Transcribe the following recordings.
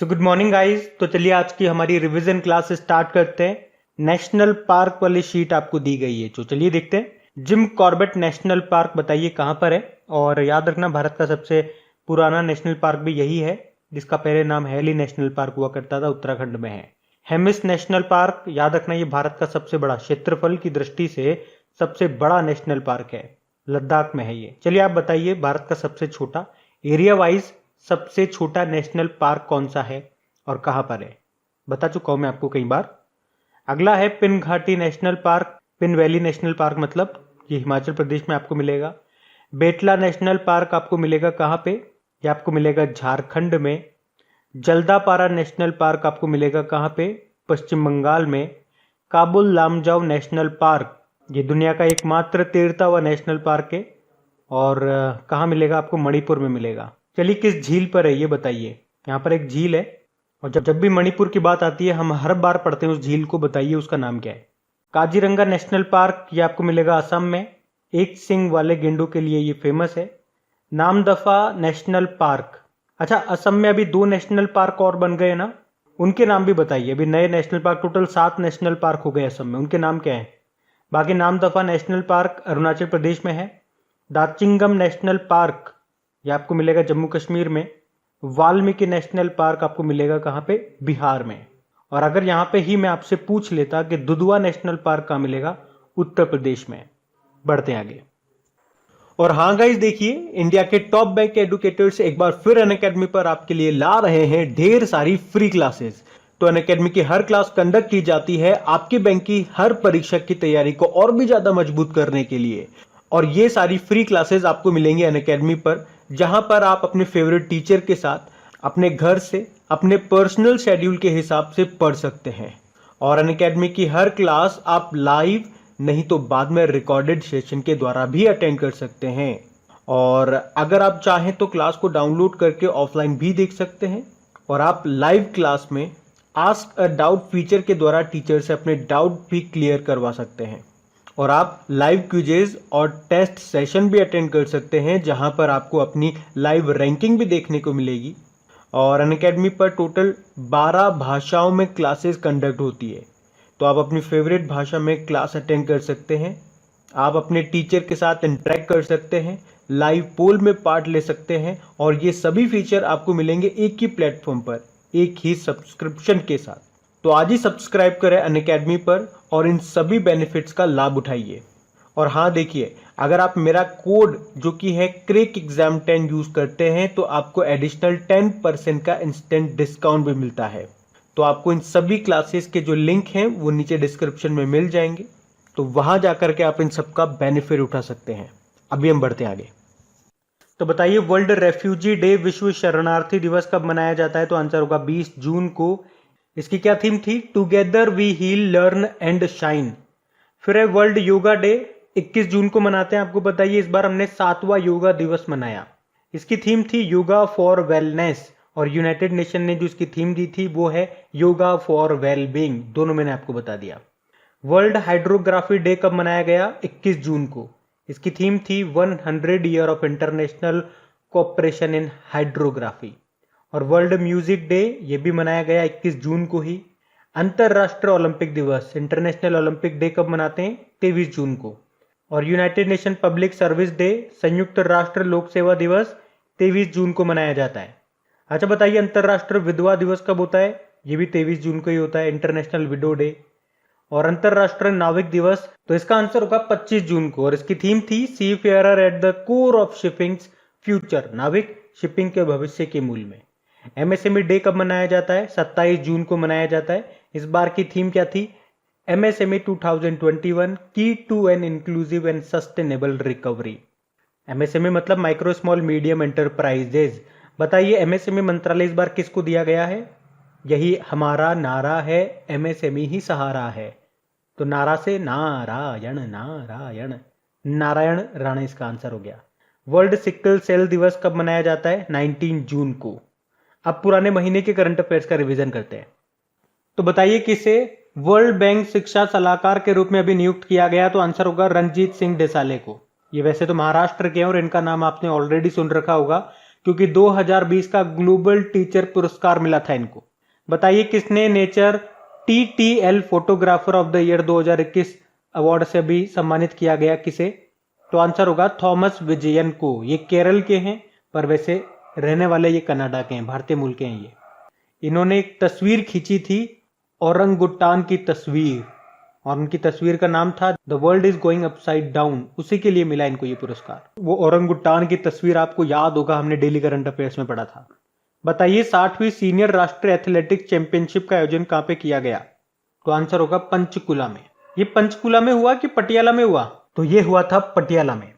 So good morning guys. तो चलिए आज की हमारी रिवीजन क्लास स्टार्ट करते हैं। नेशनल पार्क वाली शीट आपको दी गई है, तो चलिए देखते हैं। जिम कॉर्बेट नेशनल पार्क बताइए कहाँ पर है। और याद रखना भारत का सबसे पुराना नेशनल पार्क भी यही है, जिसका पहले नाम हैली नेशनल पार्क हुआ करता था, उत्तराखंड में है। हेमिस नेशनल पार्क, याद रखना ये भारत का सबसे बड़ा, क्षेत्रफल की दृष्टि से सबसे बड़ा नेशनल पार्क है, लद्दाख में है ये। चलिए आप बताइए भारत का सबसे छोटा, एरिया वाइज सबसे छोटा नेशनल पार्क कौन सा है और कहां पर है, बता चुका हूं मैं आपको कई बार। अगला है पिन घाटी national park, pin valley national park, मतलब ये हिमाचल प्रदेश में आपको मिलेगा। बेतला नेशनल पार्क आपको मिलेगा कहां पे, ये आपको मिलेगा झारखंड में। जल्दापारा नेशनल पार्क आपको मिलेगा कहां पे, पश्चिम बंगाल में। काबुल लामजाओ नेशनल पार्क, ये दुनिया का एकमात्र तैरता नेशनल पार्क है और कहाँ मिलेगा आपको, मणिपुर में मिलेगा। चलिए किस झील पर है ये बताइए। यहाँ पर एक झील है और जब भी मणिपुर की बात आती है हम हर बार पढ़ते हैं उस झील को, बताइए उसका नाम क्या है। काजीरंगा नेशनल पार्क, ये आपको मिलेगा असम में, एक सिंग वाले गेंडों के लिए ये फेमस है। नामदफा नेशनल पार्क, अच्छा असम में अभी 2 नेशनल पार्क और बन गए ना, उनके नाम भी बताइए। अभी नए national park, total 7 national park हो गए असम में, उनके नाम क्या है। बाकी नामदफा नेशनल पार्क अरुणाचल प्रदेश में है। दाचिंगम नेशनल पार्क ये आपको मिलेगा जम्मू कश्मीर में। वाल्मीकि नेशनल पार्क आपको मिलेगा कहाँ पे, बिहार में। और अगर यहाँ पे ही मैं आपसे पूछ लेता कि दुधवा नेशनल पार्क कहाँ मिलेगा, उत्तर प्रदेश में। बढ़ते हैं आगे। और हाँ गाइस देखिए, इंडिया के टॉप बैंक एडुकेटर्स एक बार फिर अनअकैडमी पर आपके लिए ला रहे हैं ढेर सारी फ्री क्लासेस। तो अनअकैडमी की हर क्लास कंडक्ट की जाती है आपके बैंक की हर परीक्षा की तैयारी को और भी ज्यादा मजबूत करने के लिए। और ये सारी फ्री क्लासेस आपको मिलेंगी अनअकैडमी पर, जहां पर आप अपने फेवरेट टीचर के साथ अपने घर से अपने पर्सनल शेड्यूल के हिसाब से पढ़ सकते हैं। और अनअकैडमी की हर क्लास आप लाइव नहीं तो बाद में रिकॉर्डेड सेशन के द्वारा भी अटेंड कर सकते हैं। और अगर आप चाहें तो क्लास को डाउनलोड करके ऑफलाइन भी देख सकते हैं। और आप लाइव क्लास में आस्क अ डाउट फीचर के द्वारा टीचर से अपने डाउट भी क्लियर करवा सकते हैं। और आप लाइव क्विजेज और टेस्ट सेशन भी अटेंड कर सकते हैं, जहां पर आपको अपनी लाइव रैंकिंग भी देखने को मिलेगी। और अनअकैडमी पर टोटल 12 भाषाओं में क्लासेस कंडक्ट होती है, तो आप अपनी फेवरेट भाषा में क्लास अटेंड कर सकते हैं। आप अपने टीचर के साथ इंटरेक्ट कर सकते हैं, लाइव पोल में पार्ट ले सकते हैं। और ये सभी फीचर आपको मिलेंगे एक ही प्लेटफॉर्म पर, एक ही सब्सक्रिप्शन के साथ। तो आज ही सब्सक्राइब करें अनअकैडमी पर और इन सभी बेनिफिट्स का लाभ उठाइए। और हाँ देखिए, अगर आप मेरा कोड जो कि है क्रेक एग्जाम 10 यूज करते हैं तो आपको एडिशनल 10% का इंस्टेंट डिस्काउंट भी मिलता है। तो आपको इन सभी क्लासेस के जो लिंक हैं वो नीचे डिस्क्रिप्शन में मिल जाएंगे, तो वहां जाकर के आप इन सबका बेनिफिट उठा सकते हैं। अभी हम बढ़ते हैं आगे। तो बताइए वर्ल्ड रेफ्यूजी डे, विश्व शरणार्थी दिवस कब मनाया जाता है, तो आंसर होगा 20 जून को। इसकी क्या थीम थी, together we heal learn and shine. फिर है वर्ल्ड योगा डे, 21 जून को मनाते हैं। आपको बताइए इस बार हमने 7वां योगा दिवस मनाया। इसकी थीम थी योगा फॉर वेलनेस, और यूनाइटेड नेशन ने जो इसकी थीम दी थी वो है योगा फॉर वेलबींग। दोनों मैंने आपको बता दिया। वर्ल्ड हाइड्रोग्राफी डे कब मनाया गया, 21 जून को। इसकी थीम थी 100 year of international cooperation in hydrography. और वर्ल्ड म्यूजिक डे ये भी मनाया गया 21 जून को ही। अंतरराष्ट्रीय ओलंपिक दिवस, इंटरनेशनल ओलंपिक डे कब मनाते हैं, 23 जून को। और United nation public service day, संयुक्त राष्ट्र लोक सेवा दिवस, 23 जून को मनाया जाता है। अच्छा बताइए अंतरराष्ट्रीय विधवा दिवस कब होता है, ये भी 23 जून को ही होता है, इंटरनेशनल विडो डे। और अंतरराष्ट्रीय नाविक दिवस, तो इसका आंसर होगा 25 जून को। और इसकी थीम थी seafarer at the core of shipping's future, नाविक शिपिंग के भविष्य के मूल में। एमएसएमई डे कब मनाया जाता है, 27 जून को मनाया जाता है। इस बार की थीम क्या थी, एमएसएमई 2021 की to an inclusive and sustainable recovery. MSME मतलब माइक्रो स्मॉल मीडियम एंटरप्राइजेज। बताइए एमएसएमई मंत्रालय इस बार किसको दिया गया है, यही हमारा नारा है, एमएसएमई ही सहारा है। तो नारा से नारायण नारायण, नारायण राणा इसका आंसर हो गया। वर्ल्ड सिकल सेल दिवस कब मनाया जाता है, 19 जून को। अब पुराने महीने के करंट अफेयर्स का रिवीजन करते हैं। तो बताइए किसे वर्ल्ड बैंक शिक्षा सलाहकार के रूप में अभी नियुक्त किया गया, तो आंसर होगा रणजीत सिंह डेसाले को। ये वैसे तो महाराष्ट्र के हैं और इनका नाम आपने ऑलरेडी सुन रखा होगा, क्योंकि 2020 का ग्लोबल टीचर पुरस्कार मिला था इनको। बताइए किसने nature TTL photographer of the year 2021 award से भी सम्मानित किया गया, किसे? तो आंसर होगा थॉमस विजयन को। ये केरल के हैं पर वैसे रहने वाले ये कनाडा के हैं, भारतीय मूल के हैं ये। इन्होंने एक तस्वीर खींची थी, औरंगुटान की तस्वीर, और उनकी तस्वीर का नाम था the world is going upside down. उसी के लिए मिला इनको ये पुरस्कार। वो औरंगुटान की तस्वीर आपको याद होगा, हमने डेली करंट अफेयर्स में पढ़ा था। बताइए 60वीं सीनियर राष्ट्रीय एथलेटिक्स चैंपियनशिप का आयोजन कहां पे किया गया? तो आंसर होगा पंचकुला में। ये पंचकुला में हुआ कि पटियाला में हुआ? तो ये हुआ था पटियाला में।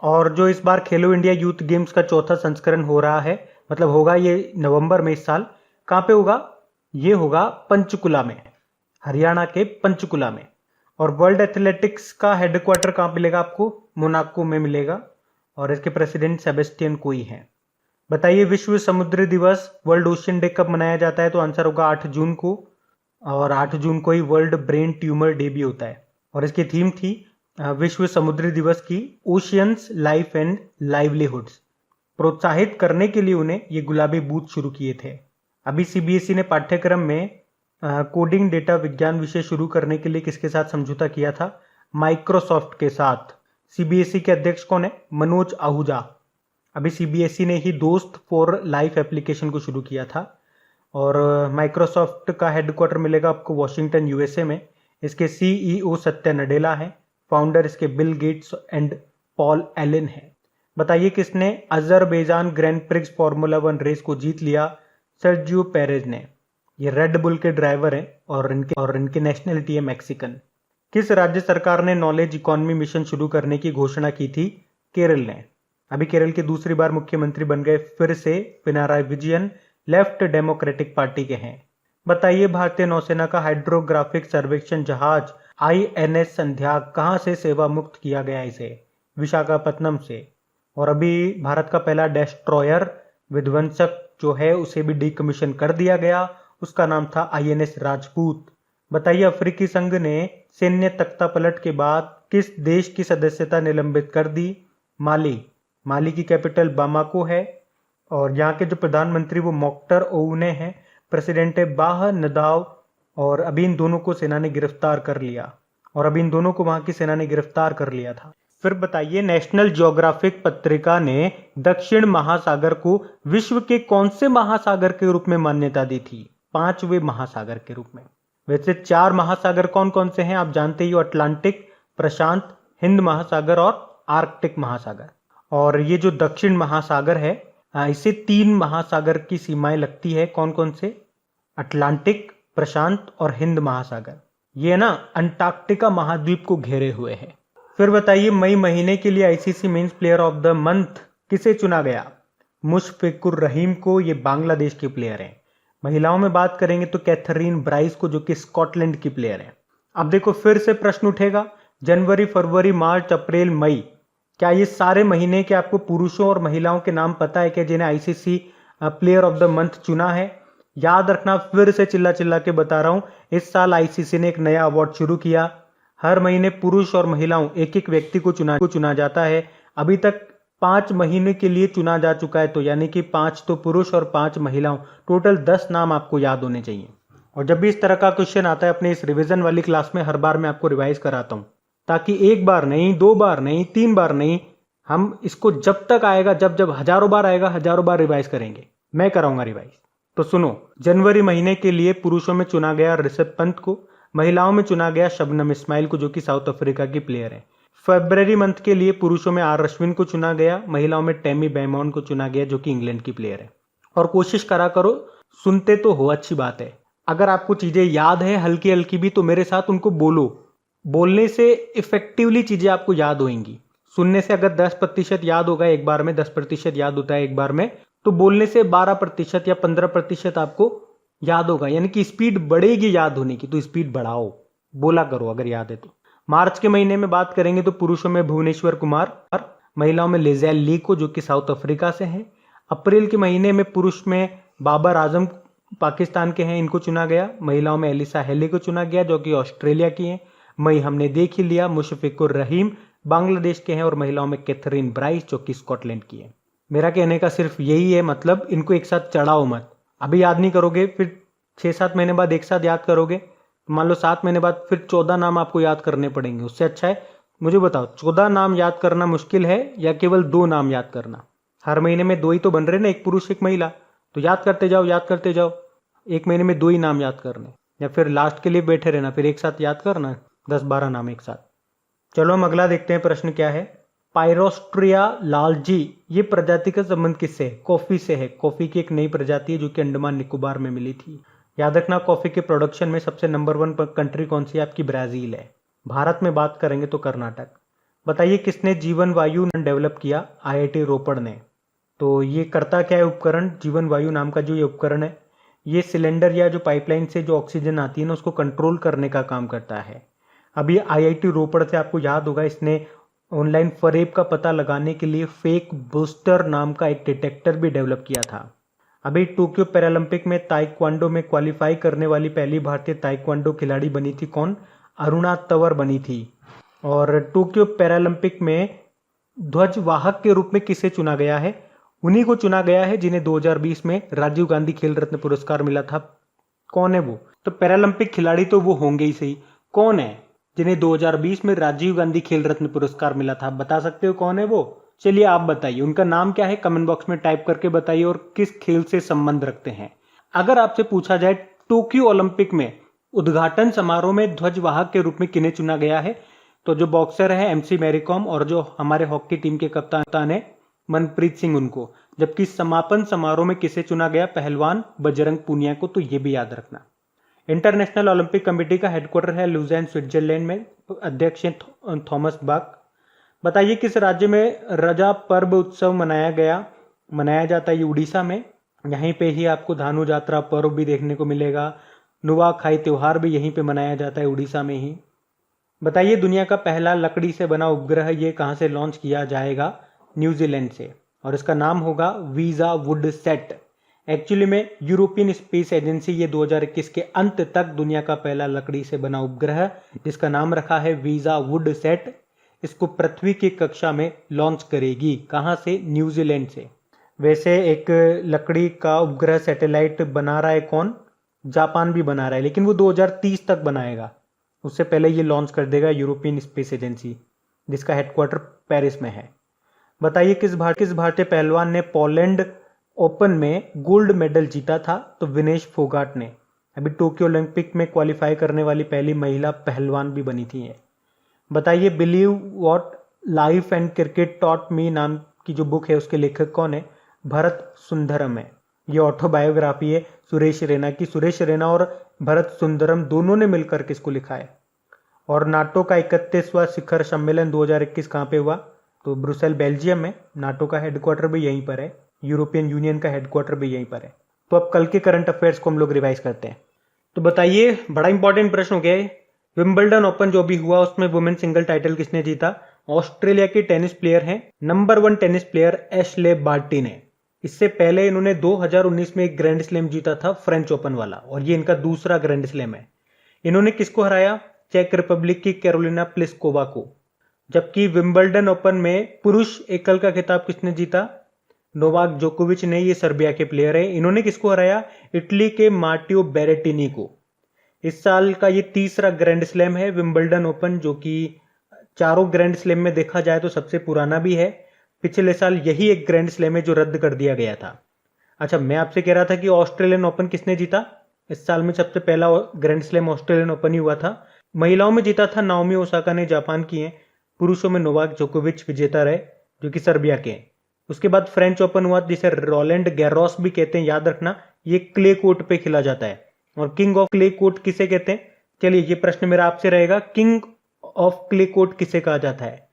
और जो इस बार खेलो इंडिया यूथ गेम्स का चौथा संस्करण हो रहा है, मतलब होगा ये नवंबर में इस साल, कहां पे होगा? ये होगा पंचकुला में, हरियाणा के पंचकुला में। और वर्ल्ड एथलेटिक्स का हेडक्वार्टर कहां मिलेगा आपको? मोनाको में मिलेगा, और इसके प्रेसिडेंट सेबेस्टियन कोई हैं। बताइए विश्व समुद्री दिवस, वर्ल्ड ओशियन डे कब मनाया जाता है? तो आंसर होगा 8 जून को, और 8 जून को ही वर्ल्ड ब्रेन ट्यूमर डे भी होता है। और इसकी थीम थी विश्व समुद्री दिवस की ओशियंस लाइफ एंड लाइवलीहुड्स। प्रोत्साहित करने के लिए उन्हें ये गुलाबी बूथ शुरू किए थे। अभी CBSE ने पाठ्यक्रम में कोडिंग डेटा विज्ञान विषय शुरू करने के लिए किसके साथ समझौता किया था? माइक्रोसॉफ्ट के साथ। CBSE के अध्यक्ष कौन है? मनोज आहूजा। अभी CBSE ने ही दोस्त फॉर लाइफ एप्लीकेशन को शुरू किया था। और माइक्रोसॉफ्ट का हेडक्वार्टर मिलेगा आपको वॉशिंगटन USA में। इसके CEO सत्या नडेला है, फाउंडर इसके Bill Gates and Paul Allen है। बताइए किसने Azerbaijan Grand Prix Formula 1 race को जीत लिया? सर्जियो पेरेज ने। ये रेड बुल के ड्राइवर हैं और इनकी नेशनलिटी है मैक्सिकन। किस राज्य सरकार ने नॉलेज इकोनॉमी मिशन शुरू करने की घोषणा की थी? केरल ने। अभी केरल के दूसरी बार मुख्यमंत्री बन गए फिर से Pinarayi Vijayan, left democratic party के हैं। बताइए भारतीय नौसेना का हाइड्रोग्राफिक सर्वेक्षण जहाज INS संध्याक कहां से सेवा मुक्त किया गया? इसे विशाखापत्तनम से। और अभी भारत का पहला डेस्ट्रॉयर विध्वंसक जो है उसे भी डीकमीशन कर दिया गया, उसका नाम था INS राजपूत। बताइए अफ्रीकी संघ ने सैन्य तख्तापलट के बाद किस देश की सदस्यता निलंबित कर दी? माली। माली की कैपिटल बामाको है, और यहाँ के जो प्रधानमंत्री वो मोख्तर ओउने हैं, प्रेसिडेंट है बाह नदाव। और अभी इन दोनों को सेना ने गिरफ्तार कर लिया, और अभी इन दोनों को वहां की सेना ने गिरफ्तार कर लिया था। फिर बताइए नेशनल ज्योग्राफिक पत्रिका ने दक्षिण महासागर को विश्व के कौन से महासागर के रूप में मान्यता दी थी? 5वें महासागर के रूप में। वैसे 4 महासागर कौन कौन से हैं आप जानते ही हो, अटलांटिक, प्रशांत, हिंद महासागर और आर्कटिक महासागर। और ये जो दक्षिण महासागर है इसे 3 महासागर की सीमाएं लगती है। कौन कौन से? अटलांटिक, प्रशांत और हिंद महासागर। ये ना अंटार्कटिका महाद्वीप को घेरे हुए है। फिर बताइए मई महीने के लिए ICC men's player of the month किसे चुना गया? मुशफिकुर रहीम को। ये बांग्लादेश के प्लेयर हैं। महिलाओं में बात करेंगे तो कैथरीन ब्राइस को, जो कि स्कॉटलैंड की प्लेयर है। अब देखो फिर से प्रश्न उठेगा, जनवरी, फरवरी, मार्च, अप्रैल, मई, क्या ये सारे महीने के आपको पुरुषों और महिलाओं के नाम पता है क्या जिन्हें ICC player of the month चुना है? याद रखना, फिर से चिल्ला चिल्ला के बता रहा हूं, इस साल ICC ने एक नया अवार्ड शुरू किया। हर महीने पुरुष और महिलाओं एक एक व्यक्ति को चुना जाता है। अभी तक 5 महीने के लिए चुना जा चुका है, तो यानी कि 5 तो पुरुष और 5 महिलाओं, टोटल 10 नाम आपको याद होने चाहिए। और जब भी इस तरह का क्वेश्चन आता है अपने इस रिवीजन वाली क्लास में, हर बार मैं आपको रिवाइज कराता हूं, ताकि एक बार नहीं, 2 बार नहीं, 3 बार नहीं, हम इसको जब तक आएगा, जब हजारों बार आएगा, हजारों बार रिवाइज करेंगे। मैं कराऊंगा रिवाइज। तो सुनो, जनवरी महीने के लिए पुरुषों में चुना गया ऋषभ पंत को, महिलाओं में चुना गया शबनम इस्माइल को, जो कि साउथ अफ्रीका की प्लेयर है। फरवरी मंथ के लिए पुरुषों में R अश्विन को चुना गया, महिलाओं में टेमी बैमॉन को चुना गया, जो कि इंग्लैंड की प्लेयर है। और कोशिश करा करो, सुनते तो हो, अच्छी बात है। अगर आपको चीजें याद है हल्की हल्की भी, तो मेरे साथ उनको बोलो। बोलने से इफेक्टिवली चीजें आपको याद होंगी। सुनने से अगर 10% याद होगा एक बार में, 10% याद होता है एक बार में, तो बोलने से 12% या 15% आपको याद होगा। यानी कि स्पीड बढ़ेगी याद होने की, तो स्पीड बढ़ाओ, बोला करो अगर याद है तो। मार्च के महीने में बात करेंगे तो पुरुषों में भुवनेश्वर कुमार और महिलाओं में लिजेल ली को, जो कि साउथ अफ्रीका से हैं। अप्रैल के महीने में पुरुष में बाबर आजम पाकिस्तान के हैं, इनको चुना गया। महिलाओं में एलिसा हेली को चुना गया, जो कि ऑस्ट्रेलिया की हैं। मई हमने देख ही लिया, मुशफिकुर रहीम बांग्लादेश के हैं, और महिलाओं में कैथरीन ब्राइस, जो कि स्कॉटलैंड की है। मेरा कहने का सिर्फ यही है, मतलब इनको एक साथ चढ़ाओ मत। अभी याद नहीं करोगे, फिर 6-7 महीने बाद एक साथ याद करोगे, तो मान लो 7 महीने बाद फिर 14 नाम आपको याद करने पड़ेंगे। उससे अच्छा है मुझे बताओ, 14 नाम याद करना मुश्किल है या केवल 2 नाम याद करना? हर महीने में 2 ही तो बन रहे ना, एक पुरुष एक महिला, तो याद करते जाओ याद करते जाओ। एक महीने में 2 ही नाम याद करने, या फिर लास्ट के लिए बैठे रहना, फिर एक साथ याद करना 10-12 नाम एक साथ। चलो हम अगला देखते हैं, प्रश्न क्या है। पायरोस्ट्रिया लालजी, ये प्रजाति का संबंध किससे है? कॉफी से है। कॉफी की एक नई प्रजाति है जो कि अंडमान निकोबार में मिली थी। याद रखना, कॉफी के प्रोडक्शन में सबसे नंबर 1 कंट्री कौन सी है? आपकी ब्राजील है। भारत में बात करेंगे तो कर्नाटक। बताइए किसने जीवन वायु डेवलप किया? आईआईटी रोपड़ ने। तो ये करता क्या है उपकरण? जीवन वायु नाम का जो ये उपकरण है, ये सिलेंडर या जो पाइपलाइन से जो ऑक्सीजन आती है ना, उसको कंट्रोल करने का काम करता है। अभी आईआईटी रोपड़ से आपको याद होगा, इसने ऑनलाइन फरेब का पता लगाने के लिए फेक बूस्टर नाम का एक डिटेक्टर भी डेवलप किया था। अभी टोक्यो पैरालंपिक में ताइक्वांडो में क्वालिफाई करने वाली पहली भारतीय ताइक्वांडो खिलाड़ी बनी थी कौन? अरुणा तंवर बनी थी। और टोक्यो पैरालंपिक में ध्वजवाहक के रूप में किसे चुना गया है? उन्हीं को चुना गया है जिन्हें 2020 में राजीव गांधी खेल रत्न पुरस्कार मिला था। कौन है वो? तो पैरालंपिक खिलाड़ी तो वो होंगे ही सही, कौन है जिन्हें 2020 में राजीव गांधी खेल रत्न पुरस्कार मिला था? बता सकते हो कौन है वो? चलिए आप बताइए, उनका नाम क्या है? कमेंट बॉक्स में टाइप करके बताइए, और किस खेल से संबंध रखते हैं। अगर आपसे पूछा जाए टोक्यो ओलंपिक में उद्घाटन समारोह में ध्वजवाहक के रूप में किन्हें चुना गया है, तो जो बॉक्सर है एमसी मैरीकॉम, और जो हमारे हॉकी टीम के कप्तान है मनप्रीत सिंह, उनको। जबकि समापन समारोह में किसे चुना गया? पहलवान बजरंग पूनिया को। तो ये भी याद रखना। इंटरनेशनल ओलंपिक कमेटी का हेडक्वार्टर है लुज़ेन स्विट्जरलैंड में। अध्यक्ष हैं थॉमस बाक। बताइए किस राज्य में रजा पर्व उत्सव मनाया जाता है? ये उड़ीसा में। यहीं पे ही आपको धानु यात्रा पर्व भी देखने को मिलेगा। नुआखाई त्योहार भी यहीं पे मनाया जाता है, उड़ीसा में ही। बताइए दुनिया का पहला लकड़ी से बना उपग्रह ये कहां से लॉन्च किया जाएगा? न्यूजीलैंड से, और इसका नाम होगा वीजा वुड सेट। एक्चुअली में यूरोपियन स्पेस एजेंसी ये 2021 के अंत तक दुनिया का पहला लकड़ी से बना उपग्रह, जिसका नाम रखा है वीजा वुड सेट, इसको पृथ्वी की कक्षा में लॉन्च करेगी। कहां से? न्यूजीलैंड से। वैसे एक लकड़ी का उपग्रह सैटेलाइट बना रहा है कौन? जापान भी बना रहा है, लेकिन वो 2030 तक बनाएगा। उससे पहले ये लॉन्च कर देगा यूरोपियन स्पेस एजेंसी, जिसका हेडक्वार्टर पेरिस में है। बताइए किस भारतीय पहलवान ने पोलैंड ओपन में गोल्ड मेडल जीता था? तो विनेश फोगाट ने। अभी टोक्यो ओलंपिक में क्वालिफाई करने वाली पहली महिला पहलवान भी बनी थी। बताइए believe what life and cricket taught me नाम की जो बुक है उसके लेखक कौन है? भरत सुंदरम है। ये ऑटोबायोग्राफी है सुरेश रैना की। सुरेश रैना और भरत सुंदरम दोनों ने मिलकर किसको लिखा है? और नाटो का 31वां शिखर सम्मेलन 2021 कहाँ पे हुआ? तो ब्रुसेल बेल्जियम में। नाटो का हेडक्वार्टर भी यहीं पर है, यूरोपियन यूनियन का हेडक्वार्टर भी यहीं पर है। तो अब कल के करंट अफेयर्स को हम लोग रिवाइज करते हैं। तो बताइए, बड़ा इंपॉर्टेंट प्रश्न हो गया है। विंबलडन ओपन जो भी हुआ उसमें वुमेन सिंगल टाइटल किसने जीता? ऑस्ट्रेलिया की टेनिस प्लेयर हैं, number 1 tennis player Ashleigh Barty ने। इससे पहले इन्होंने 2019 में एक ग्रैंड स्लैम जीता था, फ्रेंच ओपन वाला, और ये इनका दूसरा ग्रैंड स्लैम है। इन्होंने किसको हराया? चेक रिपब्लिक की कैरोलिना प्लिस्कोवा को। जबकि विंबलडन ओपन में पुरुष एकल का खिताब किसने जीता? नोवाक जोकोविच ने। ये सर्बिया के प्लेयर है। इन्होंने किसको हराया? इटली के मार्टियो बेरेटिनी को। इस साल का ये तीसरा ग्रैंड स्लैम है विंबलडन ओपन, जो कि चारों ग्रैंड स्लैम में देखा जाए तो सबसे पुराना भी है। पिछले साल यही एक ग्रैंड स्लैम है जो रद्द कर दिया गया था। अच्छा, मैं आपसे कह रहा था कि ऑस्ट्रेलियन ओपन किसने जीता? इस साल में सबसे पहला ग्रैंड स्लैम ऑस्ट्रेलियन ओपन ही हुआ था। महिलाओं में जीता था नाओमी ओसाका ने, जापान की हैं। पुरुषों में नोवाक जोकोविच विजेता रहे, जो कि सर्बिया के हैं। उसके बाद फ्रेंच ओपन हुआ, जिसे रोलैंड गैरोस भी कहते हैं। याद रखना, ये क्ले कोर्ट पे खेला जाता है। और किंग ऑफ क्ले कोर्ट किसे कहते हैं? चलिए ये प्रश्न मेरा आपसे रहेगा, किंग ऑफ क्ले कोर्ट किसे कहा जाता है?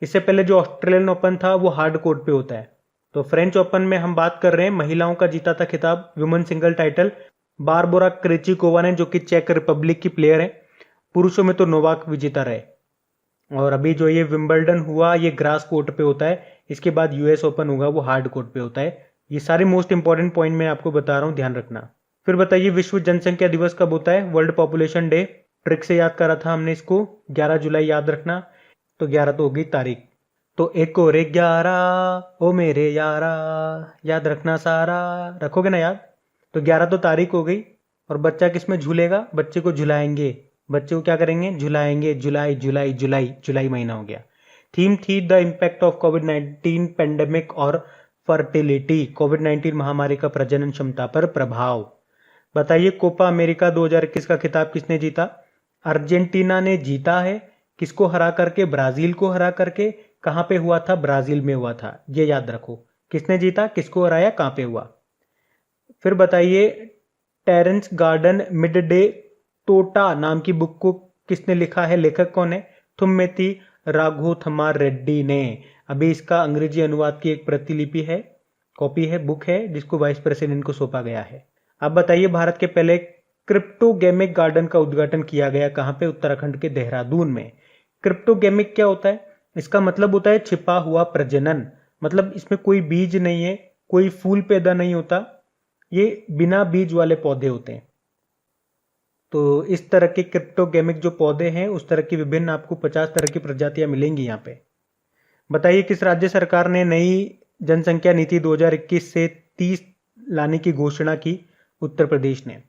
इससे पहले जो ऑस्ट्रेलियन ओपन था वो हार्ड कोर्ट पे होता है। तो फ्रेंच ओपन में हम बात कर रहे हैं, महिलाओं का जीता था खिताब, वुमेन सिंगल टाइटल, बारबोरा क्रेचिकोवा ने, जो कि चेक रिपब्लिक की प्लेयर है। पुरुषों में तो नोवाक विजेता रहे। और अभी जो ये विंबलडन हुआ ये ग्रास कोर्ट पे होता है। इसके बाद यूएस ओपन होगा, वो हार्ड कोर्ट पे होता है। ये सारे मोस्ट इंपॉर्टेंट पॉइंट मैं आपको बता रहा हूँ, ध्यान रखना। फिर बताइए विश्व जनसंख्या दिवस कब होता है? World population day. ट्रिक से याद करा था हमने इसको, 11 जुलाई याद रखना। तो 11 तो होगी तारीख। तो एक और 11 ओ मेरे यारा, याद रखना सारा, रखोगे ना याद। तो 11 तो तारीख हो गई, और बच्चा किस में झूलेगा, बच्चे को झुलाएंगे। बच्चे को क्या करेंगे, झुलाएंगे। जुलाई जुलाई जुलाई, जुलाई महीना हो गया। थीम थी the impact of covid pandemic और फर्टिलिटी, कोविड-19 महामारी का प्रजनन क्षमता पर प्रभाव। बताइए कोपा अमेरिका 2021 का खिताब किसने जीता। अर्जेंटीना ने जीता है। किसको हरा करके, ब्राजील को हरा करके। कहां पे हुआ था, ब्राजील में हुआ था, ये याद रखो। किसने जीता, किसको हराया, कहां पे हुआ। फिर बताइए टेरेंस गार्डन मिड डे टोटा नाम की बुक को किसने लिखा है, लेखक कौन है। थुम्मेती राघोथमार रेड्डी ने। अभी इसका अंग्रेजी अनुवाद की एक प्रतिलिपि है, कॉपी है, बुक है, जिसको वाइस प्रेसिडेंट को सौंपा गया है। अब बताइए भारत के पहले क्रिप्टोगेमिक गार्डन का उद्घाटन किया गया कहां पे, उत्तराखंड के देहरादून में। क्रिप्टोगेमिक क्या होता है, इसका मतलब होता है छिपा हुआ प्रजनन। मतलब इसमें कोई बीज नहीं है, कोई फूल पैदा नहीं होता, ये बिना बीज वाले पौधे होते हैं। तो इस तरह के क्रिप्टोगेमिक जो पौधे हैं, उस तरह की विभिन्न आपको 50 तरह की प्रजातियां मिलेंगी यहाँ पे। बताइए किस राज्य सरकार ने नई जनसंख्या नीति 2021 से 30 लाने की घोषणा की, उत्तर प्रदेश ने।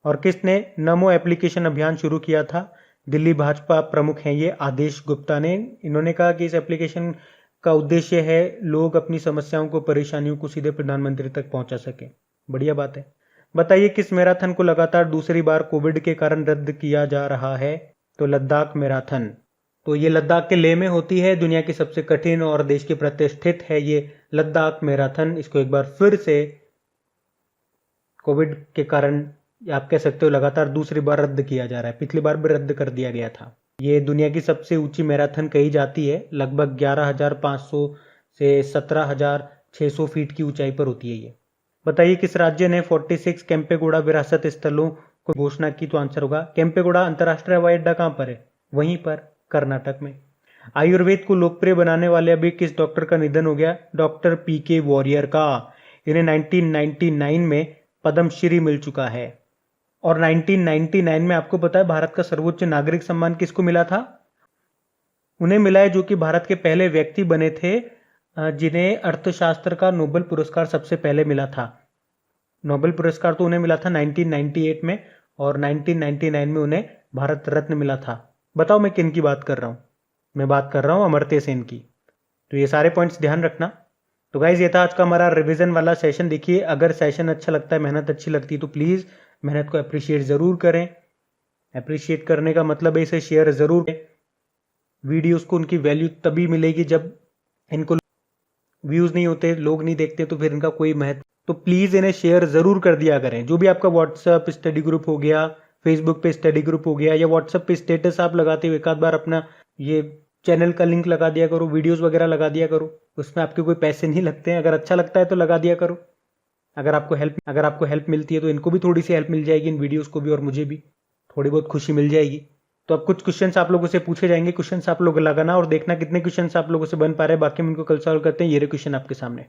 और किसने नमो एप्लीकेशन अभियान शुरू किया था, दिल्ली भाजपा प्रमुख हैं ये आदेश गुप्ता ने। इन्होंने कहा कि इस एप्लीकेशन का उद्देश्य है लोग अपनी समस्याओं को, परेशानियों को सीधे प्रधानमंत्री तक पहुंचा सके। बढ़िया बात है। बताइए किस मैराथन को लगातार दूसरी बार कोविड के कारण रद्द किया जा रहा है, तो लद्दाख मैराथन। तो ये लद्दाख के लेह में होती है, दुनिया की सबसे कठिन और देश की प्रतिष्ठित है ये लद्दाख मैराथन। इसको एक बार फिर से कोविड के कारण, आप कह सकते हो लगातार दूसरी बार रद्द किया जा रहा है। पिछली बार भी रद्द कर दिया गया था। ये दुनिया की सबसे ऊंची मैराथन कही जाती है, लगभग 11,500 से 17,600 फीट की ऊंचाई पर होती है ये। बताइए किस राज्य ने 46 केम्पेगौड़ा विरासत स्थलों को घोषणा की, तो आंसर होगा केम्पेगौड़ा। अंतरराष्ट्रीय हवाई अड्डा कहां पर है, वहीं पर, कर्नाटक में। आयुर्वेद को लोकप्रिय बनाने वाले अभी किस डॉक्टर का निधन हो गया, डॉक्टर पीके वॉरियर का। इन्हें 1999 में पद्मश्री मिल चुका है। और 1999 में आपको पता है भारत का सर्वोच्च नागरिक सम्मान किसको मिला था, उन्हें मिला है जो कि भारत के पहले व्यक्ति बने थे जिन्हें अर्थशास्त्र का नोबेल पुरस्कार सबसे पहले मिला था। नोबेल पुरस्कार तो उन्हें मिला था 1998 में, और 1999 में उन्हें भारत रत्न मिला था। बताओ मैं किन की बात कर रहा हूं, मैं बात कर रहा हूं अमर्त्य सेन की। तो ये सारे पॉइंट्स ध्यान रखना। तो गाइज ये था आज का हमारा रिवीजन वाला सेशन। देखिए अगर सेशन अच्छा लगता है, मेहनत अच्छी लगती है, तो प्लीज़ मेहनत को अप्रिशिएट ज़रूर करें। अप्रिशिएट करने का मतलब है इसे शेयर ज़रूर करें। वीडियोस को उनकी वैल्यू तभी मिलेगी जब इनको व्यूज़ नहीं होते, लोग नहीं देखते, तो फिर इनका कोई महत्व। तो प्लीज़ इन्हें शेयर ज़रूर कर दिया करें। जो भी आपका व्हाट्सएप स्टडी ग्रुप हो गया, फेसबुक पे स्टडी ग्रुप हो गया, या व्हाट्सएप पे स्टेटस आप लगाते हो, एक आध बार अपना ये चैनल का लिंक लगा दिया करो, वीडियोस वगैरह लगा दिया करो। उसमें आपके कोई पैसे नहीं लगते हैं, अगर अच्छा लगता है तो लगा दिया करो। अगर आपको हेल्प मिलती है तो इनको भी थोड़ी सी हेल्प मिल जाएगी, इन वीडियोस को भी, और मुझे भी थोड़ी बहुत खुशी मिल जाएगी। तो अब कुछ क्वेश्चंस आप लोगों से पूछे जाएंगे, क्वेश्चंस आप लोग लगाना और देखना कितने क्वेश्चंस आप लोगों से बन पा रहे हैं। बाकी हम इनको कल सॉल्व करते हैं। ये रहे क्वेश्चन आपके सामने।